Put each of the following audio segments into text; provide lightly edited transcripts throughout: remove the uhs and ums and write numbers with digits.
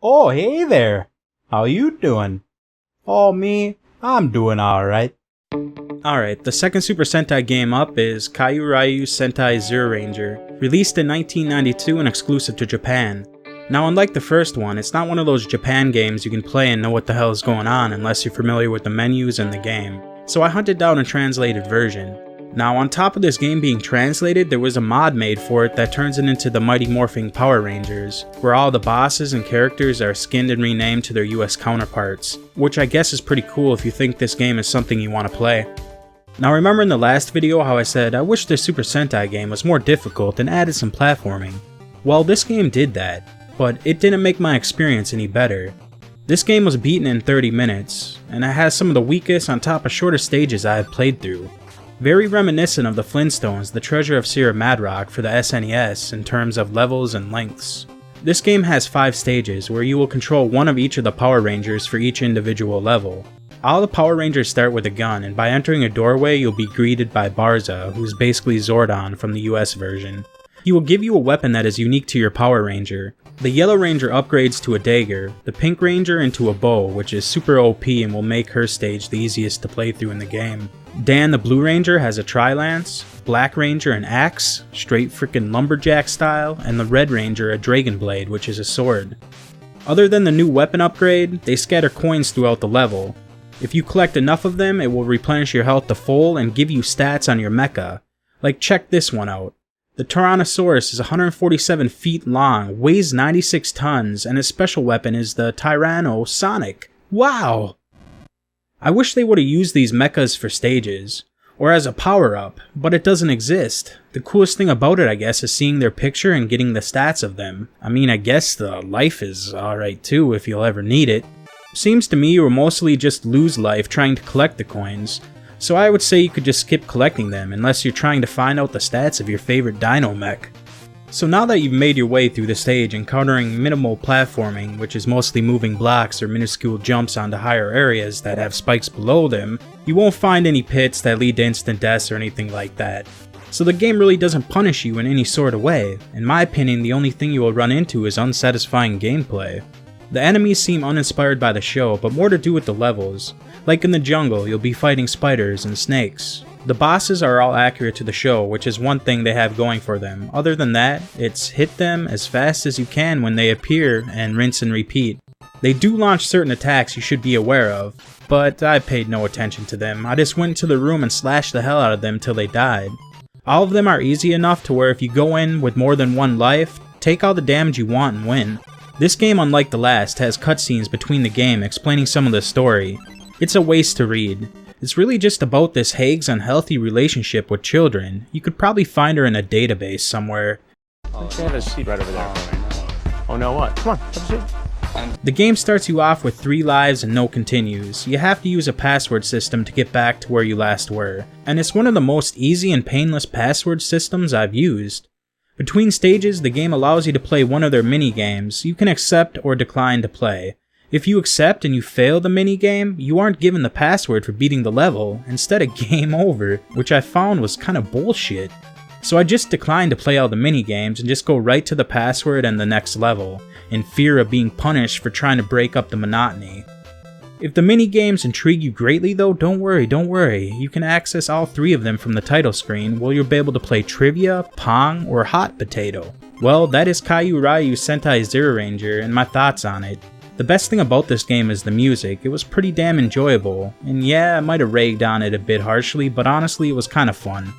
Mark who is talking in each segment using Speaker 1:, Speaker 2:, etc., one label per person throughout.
Speaker 1: Oh, hey there! How you doing? Oh, me? I'm doing alright. Alright, the second Super Sentai game up is Kyoryu Sentai Zyuranger, released in 1992 and exclusive to Japan. Now, unlike the first one, it's not one of those Japan games you can play and know what the hell is going on unless you're familiar with the menus and the game. So I hunted down a translated version. Now, on top of this game being translated, there was a mod made for it that turns it into the Mighty Morphing Power Rangers, where all the bosses and characters are skinned and renamed to their US counterparts, which I guess is pretty cool if you think this game is something you want to play. Now, remember in the last video how I said I wish the Super Sentai game was more difficult and added some platforming? Well, this game did that, but it didn't make my experience any better. This game was beaten in 30 minutes, and it has some of the weakest on top of shortest stages I have played through. Very reminiscent of the Flintstones' The Treasure of Sierra Madrock for the SNES in terms of levels and lengths. This game has 5 stages where you will control one of each of the Power Rangers for each individual level. All the Power Rangers start with a gun, and by entering a doorway you'll be greeted by Barza, who's basically Zordon from the US version. He will give you a weapon that is unique to your Power Ranger. The Yellow Ranger upgrades to a dagger, the Pink Ranger into a bow, which is super OP and will make her stage the easiest to play through in the game. Dan the Blue Ranger has a Tri-Lance, Black Ranger an axe, straight frickin' lumberjack style, and the Red Ranger a Dragon Blade, which is a sword. Other than the new weapon upgrade, they scatter coins throughout the level. If you collect enough of them, it will replenish your health to full and give you stats on your mecha. Like, check this one out. The Tyrannosaurus is 147 feet long, weighs 96 tons, and his special weapon is the Tyranno Sonic. Wow! I wish they would have used these mechas for stages, or as a power-up, but it doesn't exist. The coolest thing about it, I guess, is seeing their picture and getting the stats of them. I mean, I guess the life is alright too if you'll ever need it. Seems to me you will mostly just lose life trying to collect the coins, so I would say you could just skip collecting them unless you're trying to find out the stats of your favorite dino mech. So now that you've made your way through the stage encountering minimal platforming, which is mostly moving blocks or minuscule jumps onto higher areas that have spikes below them, you won't find any pits that lead to instant deaths or anything like that. So the game really doesn't punish you in any sort of way. In my opinion, the only thing you will run into is unsatisfying gameplay. The enemies seem uninspired by the show, but more to do with the levels. Like in the jungle, you'll be fighting spiders and snakes. The bosses are all accurate to the show, which is one thing they have going for them. Other than that, it's hit them as fast as you can when they appear and rinse and repeat. They do launch certain attacks you should be aware of, but I paid no attention to them. I just went into the room and slashed the hell out of them till they died. All of them are easy enough to where if you go in with more than one life, take all the damage you want and win. This game, unlike the last, has cutscenes between the game explaining some of the story. It's a waste to read. It's really just about this Haig's unhealthy relationship with children. You could probably find her in a database somewhere.
Speaker 2: They have a seat right over there. Oh no, what? Come on, have a seat.
Speaker 1: The game starts you off with 3 lives and no continues. You have to use a password system to get back to where you last were, and it's one of the most easy and painless password systems I've used. Between stages, the game allows you to play one of their mini-games. You can accept or decline to play. If you accept and you fail the mini-game, you aren't given the password for beating the level, instead of game over, which I found was kinda bullshit. So I just declined to play all the mini-games and just go right to the password and the next level, in fear of being punished for trying to break up the monotony. If the mini-games intrigue you greatly though, don't worry, you can access all 3 of them from the title screen, where you'll be able to play Trivia, Pong, or Hot Potato. Well, that is Kyoryu Sentai Zyuranger and my thoughts on it. The best thing about this game is the music. It was pretty damn enjoyable, and yeah, I might have ragged on it a bit harshly, but honestly it was kinda fun.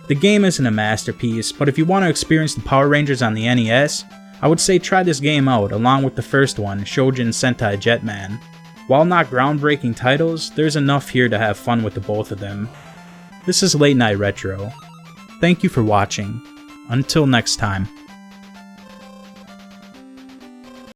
Speaker 1: The game isn't a masterpiece, but if you want to experience the Power Rangers on the NES, I would say try this game out along with the first one, Choujin Sentai Jetman. While not groundbreaking titles, there's enough here to have fun with the both of them. This is Late Night Retro. Thank you for watching. Until next time.